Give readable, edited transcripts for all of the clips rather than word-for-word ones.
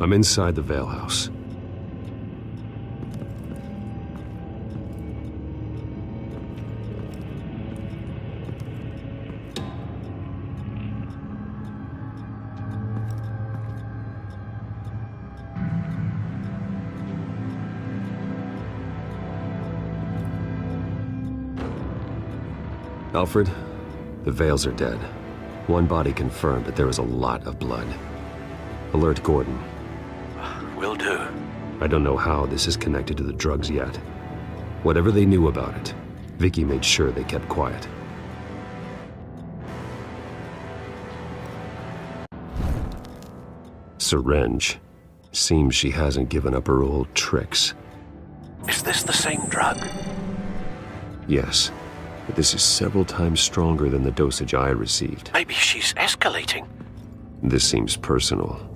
I'm inside the Vale House. Alfred, the Vales are dead. One body confirmed, but there is a lot of blood. Alert Gordon. Will do. I don't know how this is connected to the drugs yet. Whatever they knew about it, Vicky made sure they kept quiet. Syringe. Seems she hasn't given up her old tricks. Is this the same drug? Yes, but this is several times stronger than the dosage I received. Maybe she's escalating. This seems personal.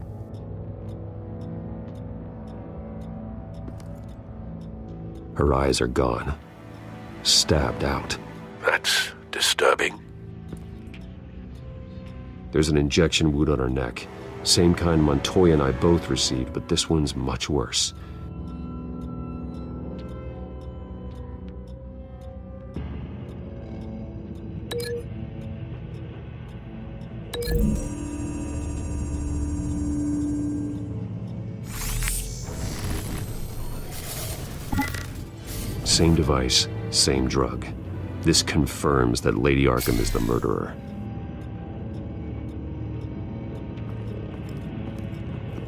Her eyes are gone. Stabbed out. That's disturbing. There's an injection wound on her neck. Same kind Montoya and I both received, but this one's much worse. Same device, same drug. This confirms that Lady Arkham is the murderer.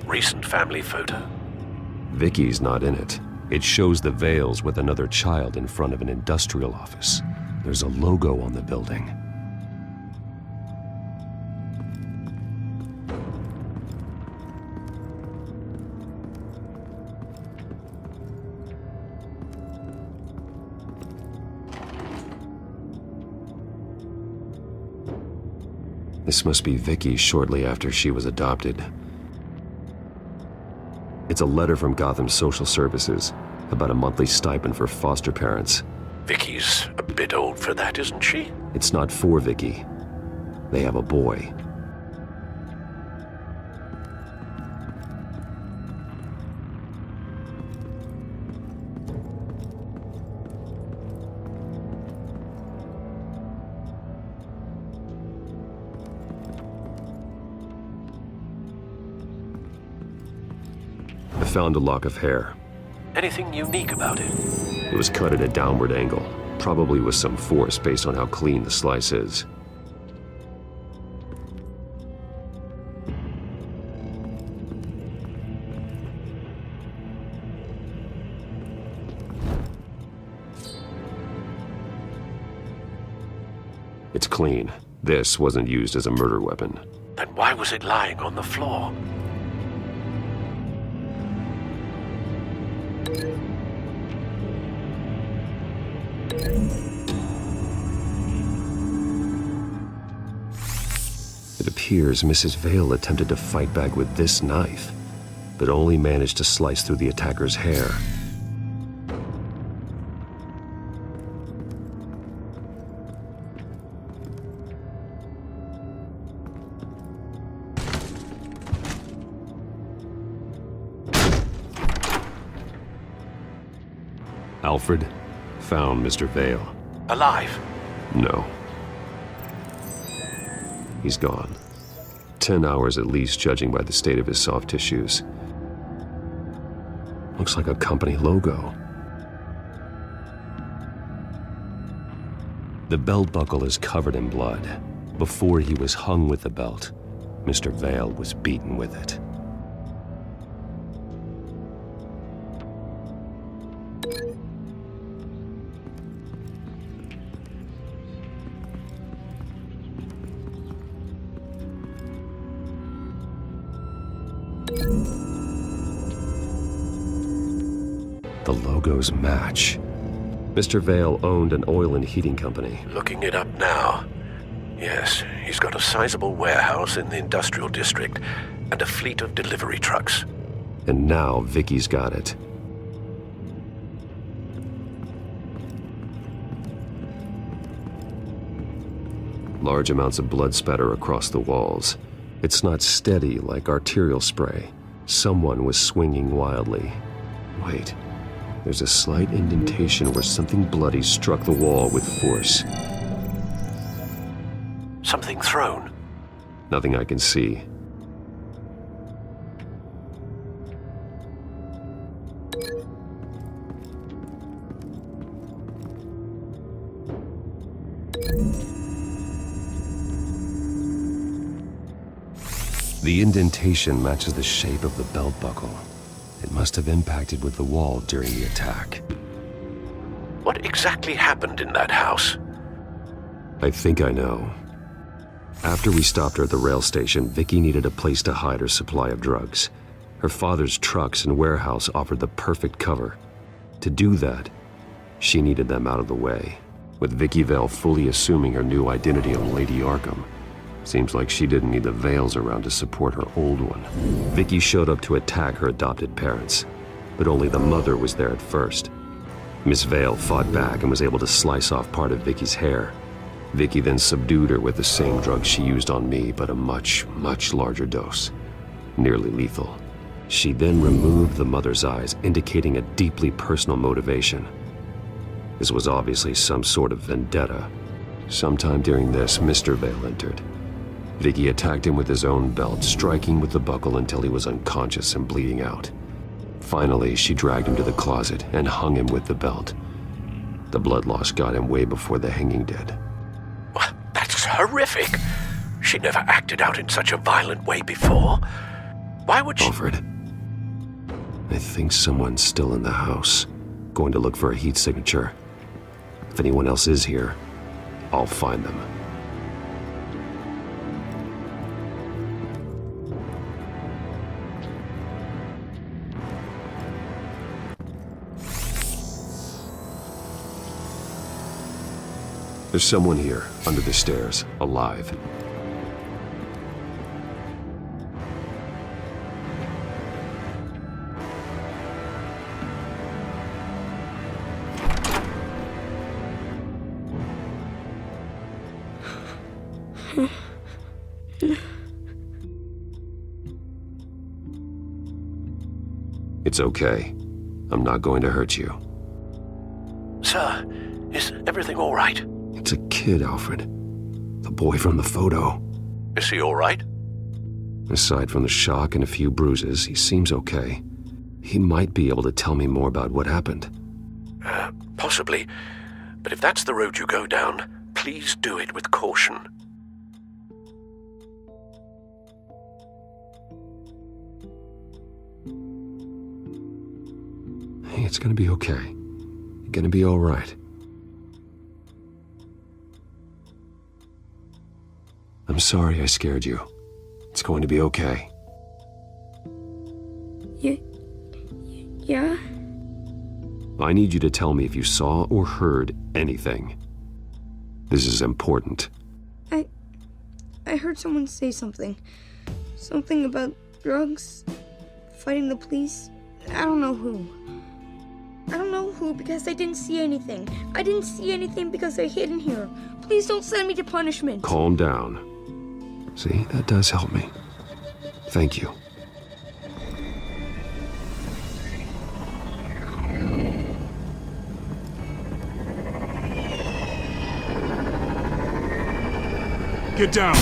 Recent family photo. Vicky's not in it. It shows the Vales with another child in front of an industrial office. There's a logo on the building. This must be Vicky shortly after she was adopted. It's a letter from Gotham Social Services about a monthly stipend for foster parents. Vicky's a bit old for that, isn't she? It's not for Vicky. They have a boy. I found a lock of hair. Anything unique about it? It was cut at a downward angle, probably with some force based on how clean the slice is. It's clean. This wasn't used as a murder weapon. Then why was it lying on the floor? It appears Mrs. Vale attempted to fight back with this knife, but only managed to slice through the attacker's hair. Alfred found Mr. Vale. Alive? No. He's gone. 10 hours at least, judging by the state of his soft tissues. Looks like a company logo. The belt buckle is covered in blood. Before he was hung with the belt, Mr. Vale was beaten with it. The logos match. Mr. Vale owned an oil and heating company. Looking it up now. Yes, he's got a sizable warehouse in the industrial district and a fleet of delivery trucks. And now Vicky's got it. Large amounts of blood spatter across the walls. It's not steady like arterial spray. Someone was swinging wildly. Wait, there's a slight indentation where something bloody struck the wall with force. Something thrown. Nothing I can see. The indentation matches the shape of the belt buckle. It must have impacted with the wall during the attack. What exactly happened in that house? I think I know. After we stopped her at the rail station, Vicky needed a place to hide her supply of drugs. Her father's trucks and warehouse offered the perfect cover. To do that, she needed them out of the way. With Vicky Vale fully assuming her new identity of Lady Arkham, seems like she didn't need the Vales around to support her old one. Vicky showed up to attack her adopted parents, but only the mother was there at first. Miss Vale fought back and was able to slice off part of Vicky's hair. Vicky then subdued her with the same drug she used on me, but a much, much larger dose. Nearly lethal. She then removed the mother's eyes, indicating a deeply personal motivation. This was obviously some sort of vendetta. Sometime during this, Mr. Vale entered. Vicky attacked him with his own belt, striking with the buckle until he was unconscious and bleeding out. Finally, she dragged him to the closet and hung him with the belt. The blood loss got him way before the hanging did. That's horrific. She never acted out in such a violent way before. Why would she... Alfred, I think someone's still in the house. Going to look for a heat signature. If anyone else is here, I'll find them. There's someone here, under the stairs, alive. It's okay. I'm not going to hurt you. Sir, is everything all right? It's a kid, Alfred. The boy from the photo. Is he all right? Aside from the shock and a few bruises, he seems okay. He might be able to tell me more about what happened. Possibly. But if that's the road you go down, please do it with caution. Hey, it's gonna be okay. You're gonna be all right. I'm sorry I scared you. It's going to be okay. Yeah? I need you to tell me if you saw or heard anything. This is important. I heard someone say something. Something about drugs, fighting the police. I don't know who. I don't know who because I didn't see anything. I didn't see anything because I hid in here. Please don't send me to punishment. Calm down. See, that does help me. Thank you. Get down!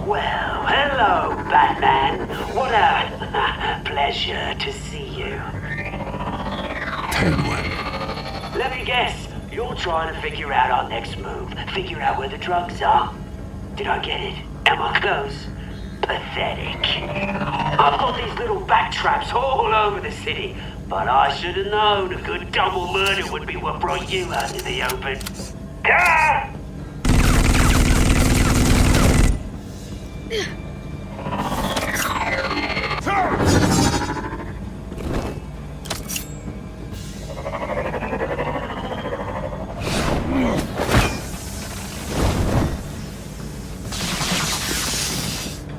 Well, hello, Batman. What a pleasure to see you. Penguin. Let me guess, you're trying to figure out our next move. Figure out where the drugs are. Did I get it? Am I close? Pathetic. I've got these little bat traps all over the city, but I should have known a good double murder would be what brought you out in the open. Ah!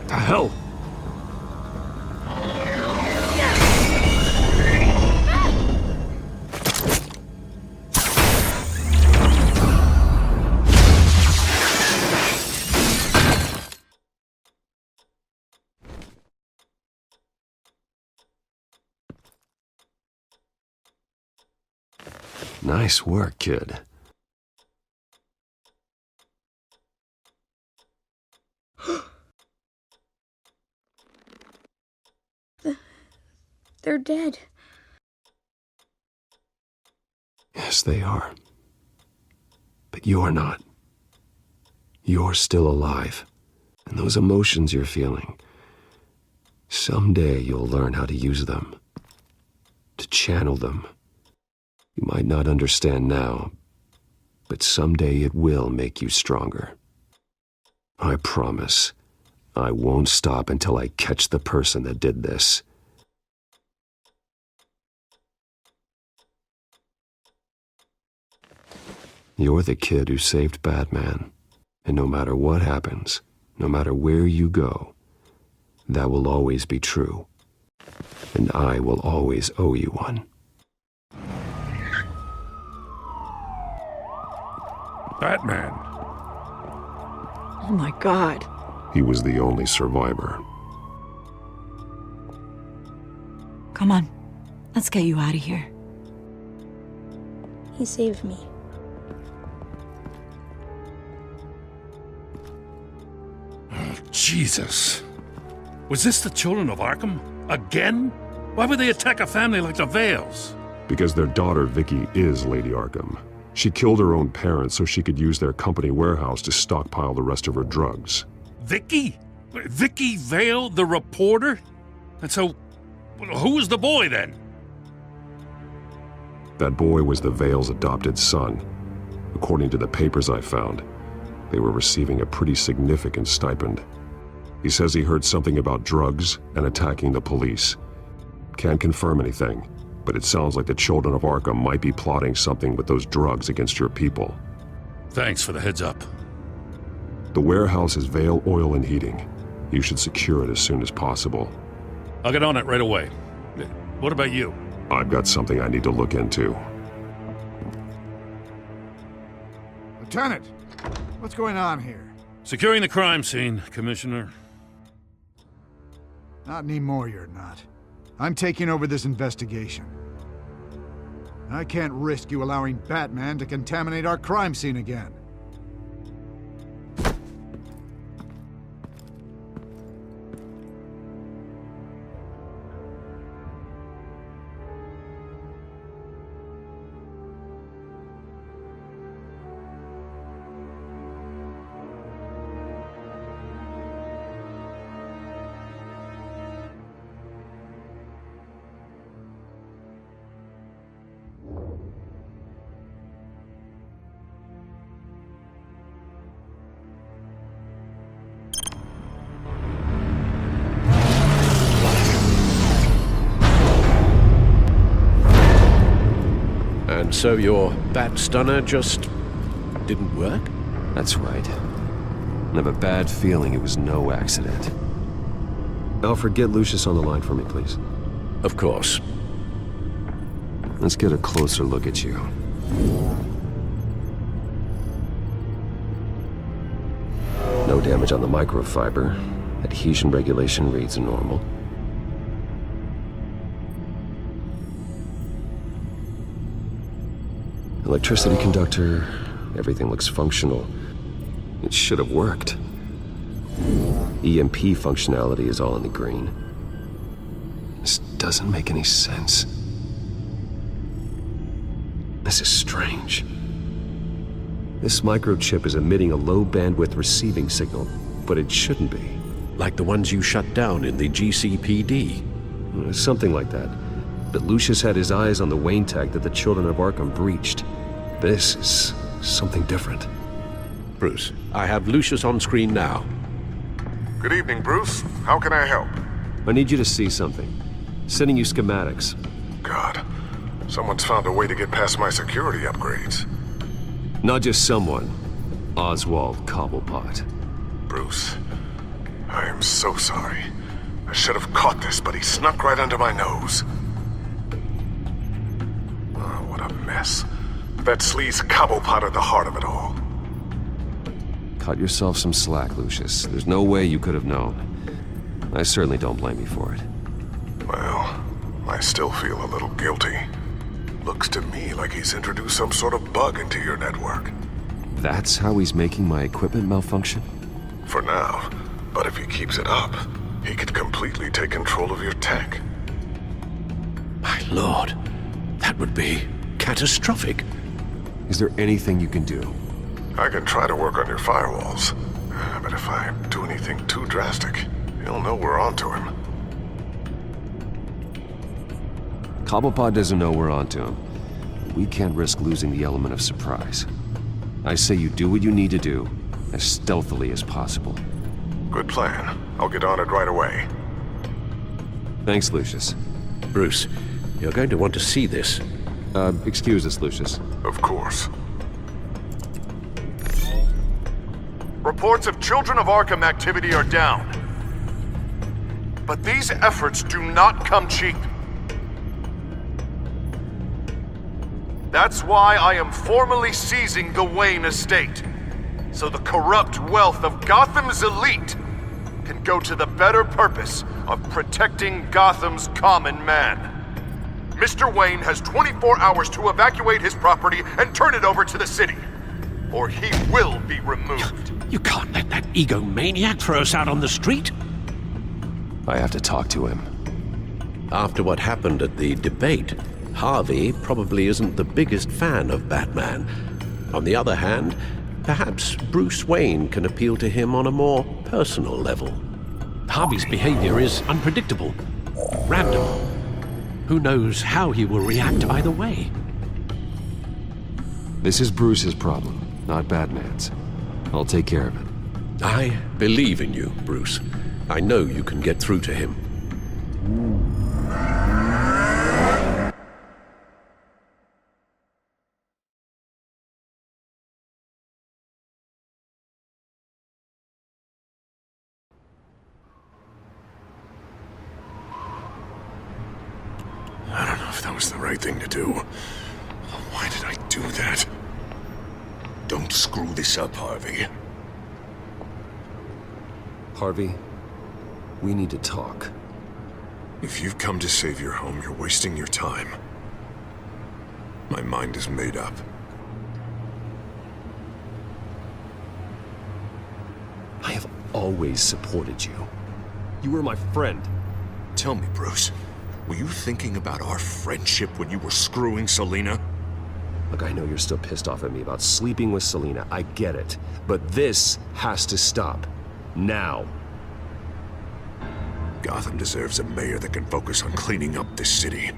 The hell? Nice work, kid. They're dead. Yes, they are. But you're not. You're still alive. And those emotions you're feeling, someday you'll learn how to use them. To channel them. You might not understand now, but someday it will make you stronger. I promise, I won't stop until I catch the person that did this. You're the kid who saved Batman, and no matter what happens, no matter where you go, that will always be true, and I will always owe you one. Batman. Oh my God. He was the only survivor. Come on. Let's get you out of here. He saved me. Jesus. Was this the children of Arkham? Again? Why would they attack a family like the Vales? Because their daughter, Vicky, is Lady Arkham. She killed her own parents so she could use their company warehouse to stockpile the rest of her drugs. Vicky? Vicky Vale, the reporter? And so, who was the boy then? That boy was the Vale's adopted son. According to the papers I found, they were receiving a pretty significant stipend. He says he heard something about drugs and attacking the police. Can't confirm anything, but it sounds like the children of Arkham might be plotting something with those drugs against your people. Thanks for the heads up. The warehouse is Vale Oil and Heating. You should secure it as soon as possible. I'll get on it right away. What about you? I've got something I need to look into. Lieutenant, what's going on here? Securing the crime scene, Commissioner. Not anymore, you're not. I'm taking over this investigation. I can't risk you allowing Batman to contaminate our crime scene again. And so your bat stunner just didn't work? That's right. I have a bad feeling it was no accident. Alfred, get Lucius on the line for me, please. Of course. Let's get a closer look at you. No damage on the microfiber. Adhesion regulation reads normal. Electricity conductor, everything looks functional. It should have worked. EMP functionality is all in the green. This doesn't make any sense. This is strange. This microchip is emitting a low-bandwidth receiving signal, but it shouldn't be. Like the ones you shut down in the GCPD? Something like that. But Lucius had his eyes on the Wayne tag that the children of Arkham breached. This is something different. Bruce, I have Lucius on screen now. Good evening, Bruce. How can I help? I need you to see something. Sending you schematics. God, someone's found a way to get past my security upgrades. Not just someone. Oswald Cobblepot. Bruce, I am so sorry. I should have caught this, but he snuck right under my nose. Oh, what a mess. That sleaze Cobblepot at the heart of it all. Cut yourself some slack, Lucius. There's no way you could have known. I certainly don't blame you for it. Well, I still feel a little guilty. Looks to me like he's introduced some sort of bug into your network. That's how he's making my equipment malfunction? For now. But if he keeps it up, he could completely take control of your tech. My lord, that would be catastrophic. Is there anything you can do? I can try to work on your firewalls. But if I do anything too drastic, he'll know we're onto him. Cobblepot doesn't know we're onto him. We can't risk losing the element of surprise. I say you do what you need to do, as stealthily as possible. Good plan. I'll get on it right away. Thanks, Lucius. Bruce, you're going to want to see this. Excuse us, Lucius. Of course. Reports of Children of Arkham activity are down. But these efforts do not come cheap. That's why I am formally seizing the Wayne estate, so the corrupt wealth of Gotham's elite can go to the better purpose of protecting Gotham's common man. Mr. Wayne has 24 hours to evacuate his property and turn it over to the city, or he will be removed. You can't let that egomaniac throw us out on the street. I have to talk to him. After what happened at the debate, Harvey probably isn't the biggest fan of Batman. On the other hand, perhaps Bruce Wayne can appeal to him on a more personal level. Harvey's behavior is unpredictable, random. Who knows how he will react either way? This is Bruce's problem, not Batman's. I'll take care of it. I believe in you, Bruce. I know you can get through to him. I don't know if that was the right thing to do. Why did I do that? Don't screw this up, Harvey. Harvey, we need to talk. If you've come to save your home, you're wasting your time. My mind is made up. I have always supported you. You were my friend. Tell me, Bruce, were you thinking about our friendship when you were screwing Selina? Look, I know you're still pissed off at me about sleeping with Selina. I get it. But this has to stop. Now. Gotham deserves a mayor that can focus on cleaning up this city.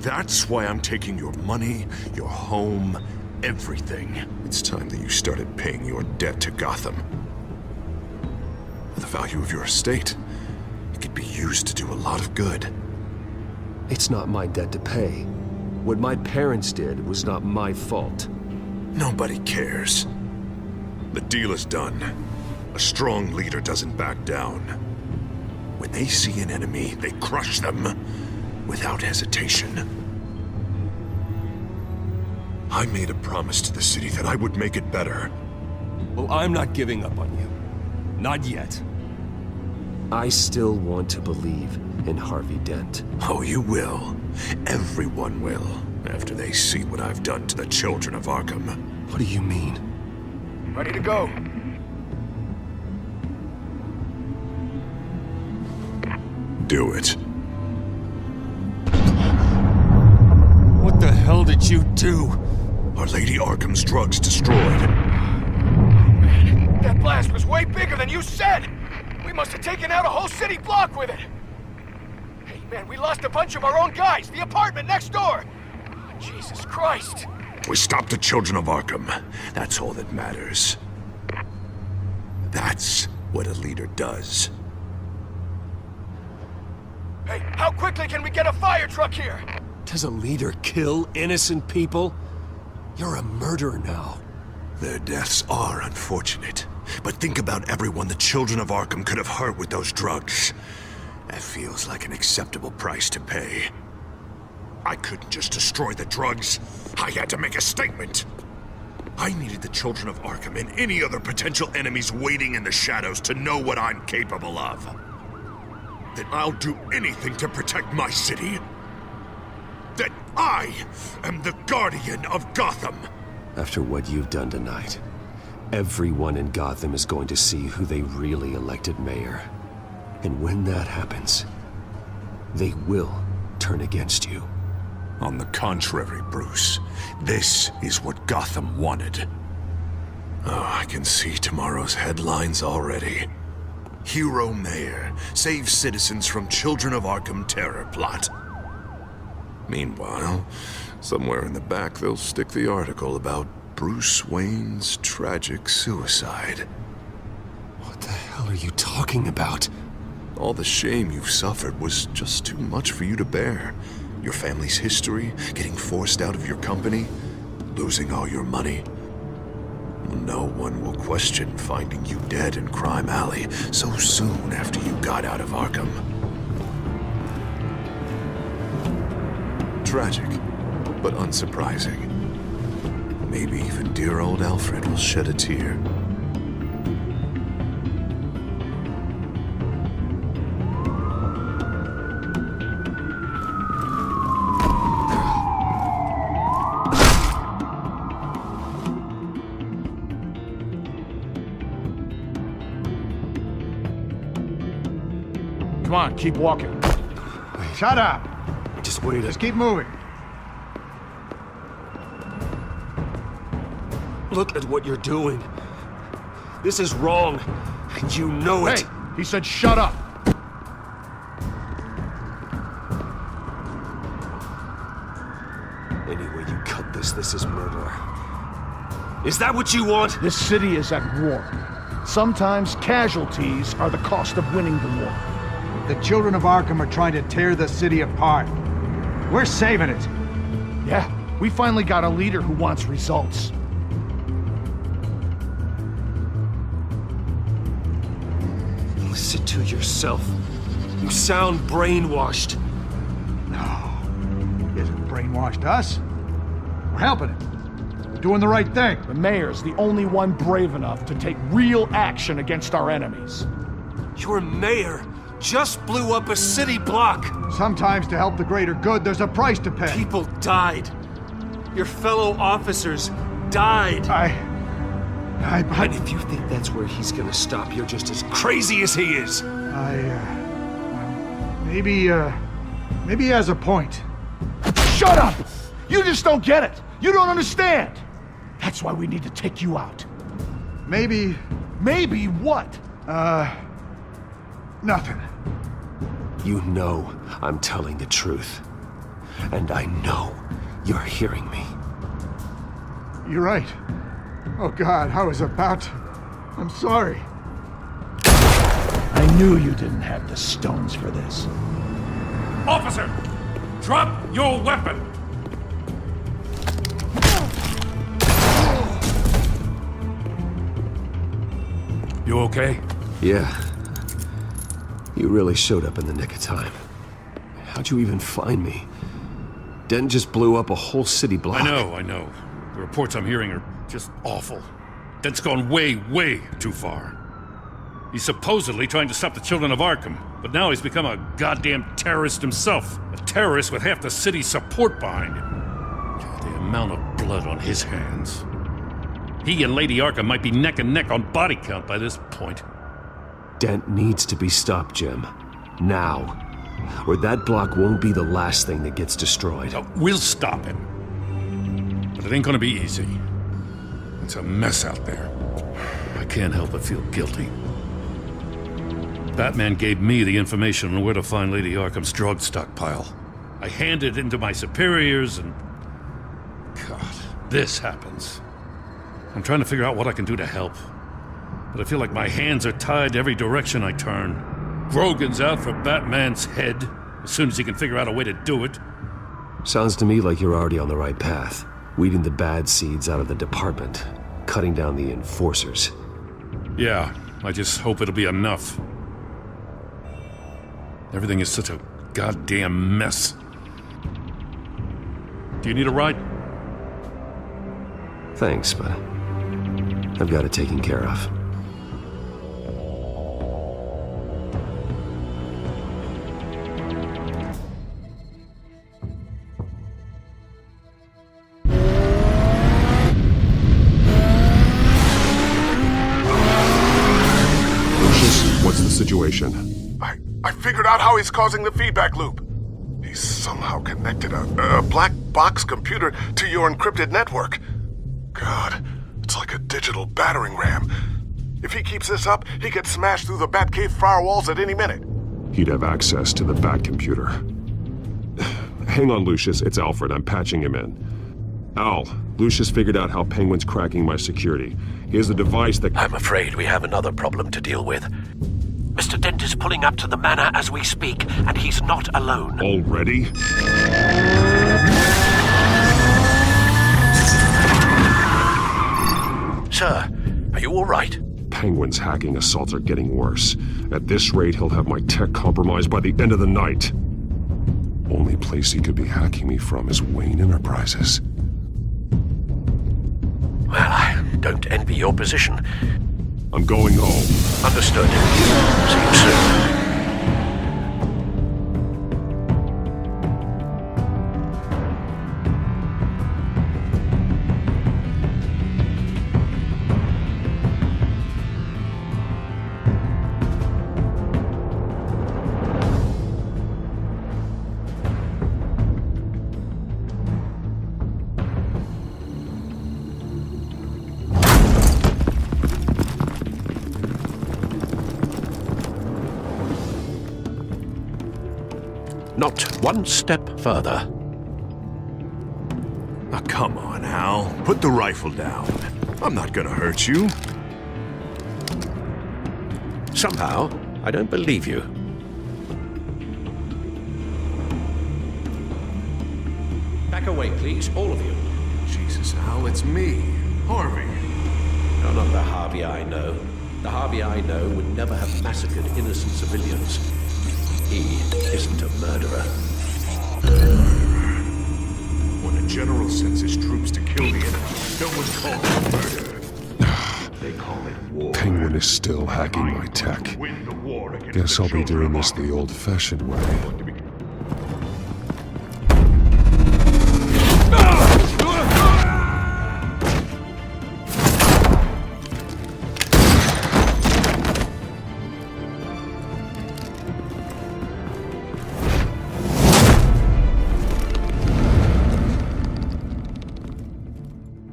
That's why I'm taking your money, your home, everything. It's time that you started paying your debt to Gotham. The value of your estate, it could be used to do a lot of good. It's not my debt to pay. What my parents did was not my fault. Nobody cares. The deal is done. A strong leader doesn't back down. When they see an enemy, they crush them without hesitation. I made a promise to the city that I would make it better. Well, I'm not giving up on you. Not yet. I still want to believe in Harvey Dent. Oh, you will. Everyone will, after they see what I've done to the children of Arkham. What do you mean? Ready to go. Do it. What the hell did you do? Our Lady Arkham's drugs destroyed. That blast was way bigger than you said! We must have taken out a whole city block with it! Hey man, we lost a bunch of our own guys! The apartment next door! Jesus Christ! We stopped the children of Arkham. That's all that matters. That's what a leader does. Hey, how quickly can we get a fire truck here? Does a leader kill innocent people? You're a murderer now. Their deaths are unfortunate. But think about everyone the children of Arkham could have hurt with those drugs. That feels like an acceptable price to pay. I couldn't just destroy the drugs. I had to make a statement. I needed the children of Arkham and any other potential enemies waiting in the shadows to know what I'm capable of. That I'll do anything to protect my city. that I am the guardian of Gotham. After what you've done tonight, everyone in Gotham is going to see who they really elected mayor. And when that happens, they will turn against you. On the contrary, Bruce, this is what Gotham wanted. Oh, I can see tomorrow's headlines already. Hero Mayor saves citizens from Children of Arkham terror plot. Meanwhile, somewhere in the back they'll stick the article about Bruce Wayne's tragic suicide. What the hell are you talking about? All the shame you've suffered was just too much for you to bear. Your family's history, getting forced out of your company, losing all your money. No one will question finding you dead in Crime Alley so soon after you got out of Arkham. Tragic, but unsurprising. Maybe even dear old Alfred will shed a tear. Come on, keep walking. Shut up! Just wait. Just keep moving. Look at what you're doing. This is wrong, and you know it. Hey, he said shut up! Any way you cut this, this is murder. Is that what you want? This city is at war. Sometimes casualties are the cost of winning the war. The children of Arkham are trying to tear the city apart. We're saving it. Yeah, we finally got a leader who wants results. Listen to yourself. You sound brainwashed. No. He hasn't brainwashed us. We're helping him. We're doing the right thing. The mayor's the only one brave enough to take real action against our enemies. Your mayor just blew up a city block. Sometimes to help the greater good, there's a price to pay. People died. Your fellow officers died. And if you think that's where he's gonna stop, you're just as crazy as he is. Maybe he has a point. Shut up! You just don't get it. You don't understand. That's why we need to take you out. Maybe... Maybe what? Nothing. You know I'm telling the truth. And I know you're hearing me. You're right. Oh God, I was about to... I'm sorry. I knew you didn't have the stones for this. Officer! Drop your weapon! You okay? Yeah. You really showed up in the nick of time. How'd you even find me? Dent just blew up a whole city block. I know. The reports I'm hearing are just awful. Dent's gone way, way too far. He's supposedly trying to stop the children of Arkham, but now he's become a goddamn terrorist himself. A terrorist with half the city's support behind him. God, the amount of blood on his hands. He and Lady Arkham might be neck and neck on body count by this point. Dent needs to be stopped, Jim. Now. Or that block won't be the last thing that gets destroyed. We'll stop him. But it ain't gonna be easy. It's a mess out there. I can't help but feel guilty. Batman gave me the information on where to find Lady Arkham's drug stockpile. I handed it into my superiors and... God, this happens. I'm trying to figure out what I can do to help. But I feel like my hands are tied every direction I turn. Grogan's out for Batman's head, as soon as he can figure out a way to do it. Sounds to me like you're already on the right path. Weeding the bad seeds out of the department. Cutting down the enforcers. Yeah, I just hope it'll be enough. Everything is such a goddamn mess. Do you need a ride? Thanks, but I've got it taken care of. situation? I figured out how he's causing the feedback loop. He's somehow connected a black box computer to your encrypted network. God, it's like a digital battering ram. If he keeps this up, he could smash through the Batcave firewalls at any minute. He'd have access to the Bat computer. Hang on, Lucius. It's Alfred. I'm patching him in. Al, Lucius figured out how Penguin's cracking my security. He has a device that... I'm afraid we have another problem to deal with. Mr. Dent is pulling up to the manor as we speak, and he's not alone. Already? Sir, are you all right? Penguin's hacking assaults are getting worse. At this rate, he'll have my tech compromised by the end of the night. Only place he could be hacking me from is Wayne Enterprises. Well, I don't envy your position. I'm going home. Understood. See you soon. Not one step further. Now, come on, Al. Put the rifle down. I'm not gonna hurt you. Somehow, I don't believe you. Back away, please, all of you. Jesus, Al, it's me, Harvey. No, not the Harvey I know. The Harvey I know would never have massacred innocent civilians. He isn't a murderer. When a general sends his troops to kill the enemy, no one calls it murder. They call it war. Penguin is still hacking my tech. Guess I'll be doing this the old-fashioned way.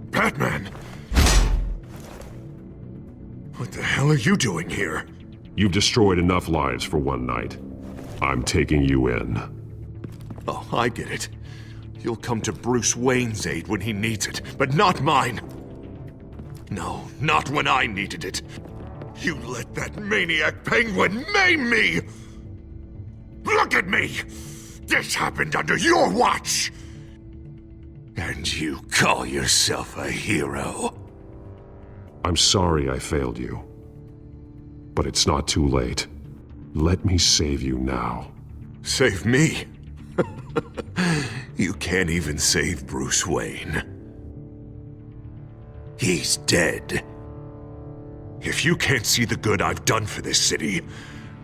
Batman! What the hell are you doing here? You've destroyed enough lives for one night. I'm taking you in. Oh, I get it. You'll come to Bruce Wayne's aid when he needs it, but not mine. No, not when I needed it. You let that maniac Penguin maim me! Look at me! This happened under your watch! And you call yourself a hero? I'm sorry I failed you. But it's not too late. Let me save you now. Save me? You can't even save Bruce Wayne. He's dead. If you can't see the good I've done for this city,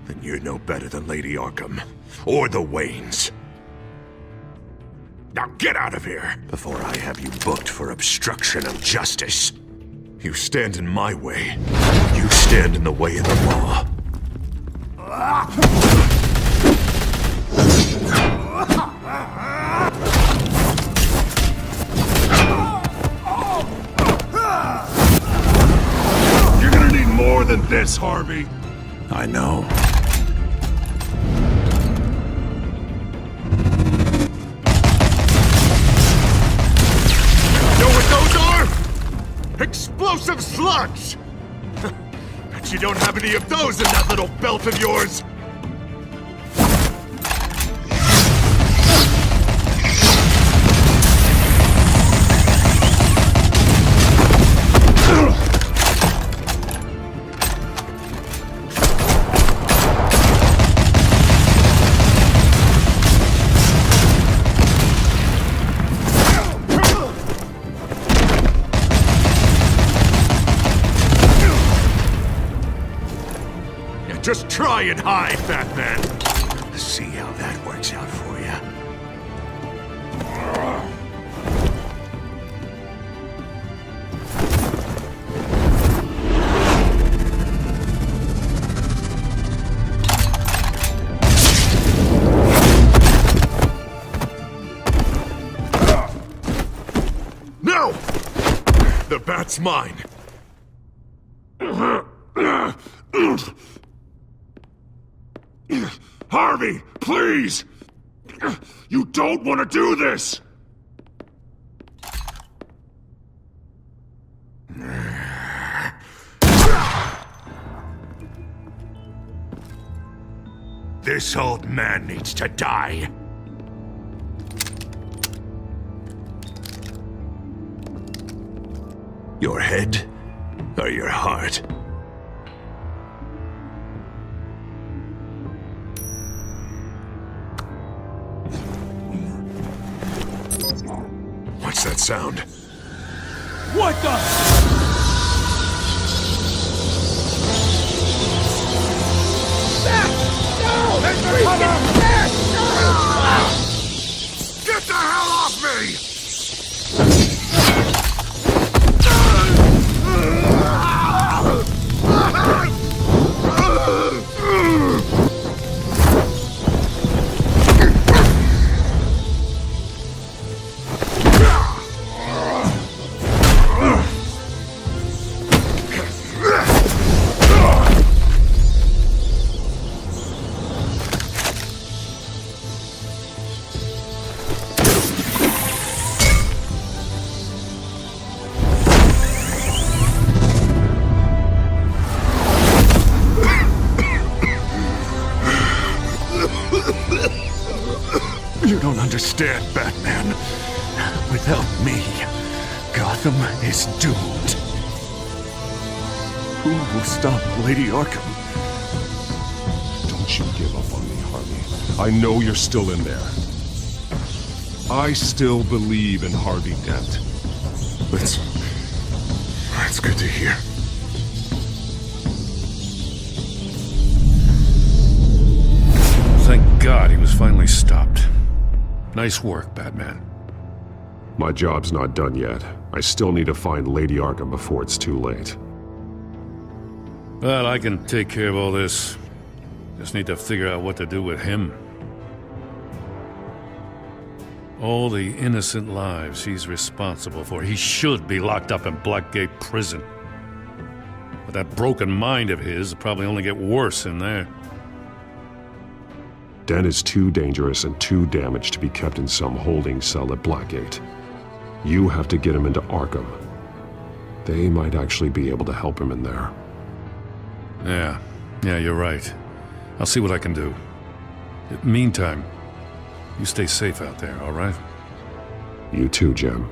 then you're no better than Lady Arkham, or the Waynes. Now get out of here, before I have you booked for obstruction of justice. You stand in my way, you stand in the way of the law. You're gonna need more than this, Harvey. I know. Explosive slugs! Bet you don't have any of those in that little belt of yours! Just try and hide, Batman! See how that works out for you. That's mine. Harvey, please! You don't want to do this! This old man needs to die. Your head or your heart? What's that sound? What the? Get the hell off me! You don't understand, Batman. Without me, Gotham is doomed. Who will stop Lady Arkham? Don't you give up on me, Harvey. I know you're still in there. I still believe in Harvey Dent. That's good to hear. Thank God he was finally stopped. Nice work, Batman. My job's not done yet. I still need to find Lady Arkham before it's too late. Well, I can take care of all this. Just need to figure out what to do with him. All the innocent lives he's responsible for. He should be locked up in Blackgate Prison. But that broken mind of his will probably only get worse in there. Dent is too dangerous and too damaged to be kept in some holding cell at Blackgate. You have to get him into Arkham. They might actually be able to help him in there. Yeah, you're right. I'll see what I can do. Meantime, you stay safe out there, all right? You too, Jim.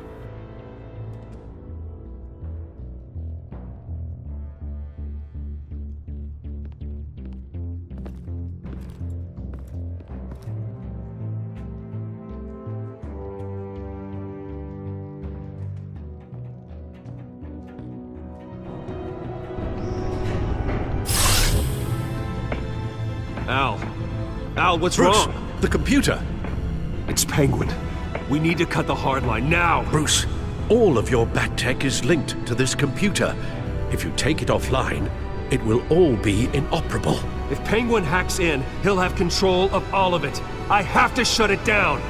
Al, what's Bruce, wrong? the computer. It's Penguin. We need to cut the hard line now. Bruce, all of your bat tech is linked to this computer. If you take it offline, it will all be inoperable. If Penguin hacks in, he'll have control of all of it. I have to shut it down.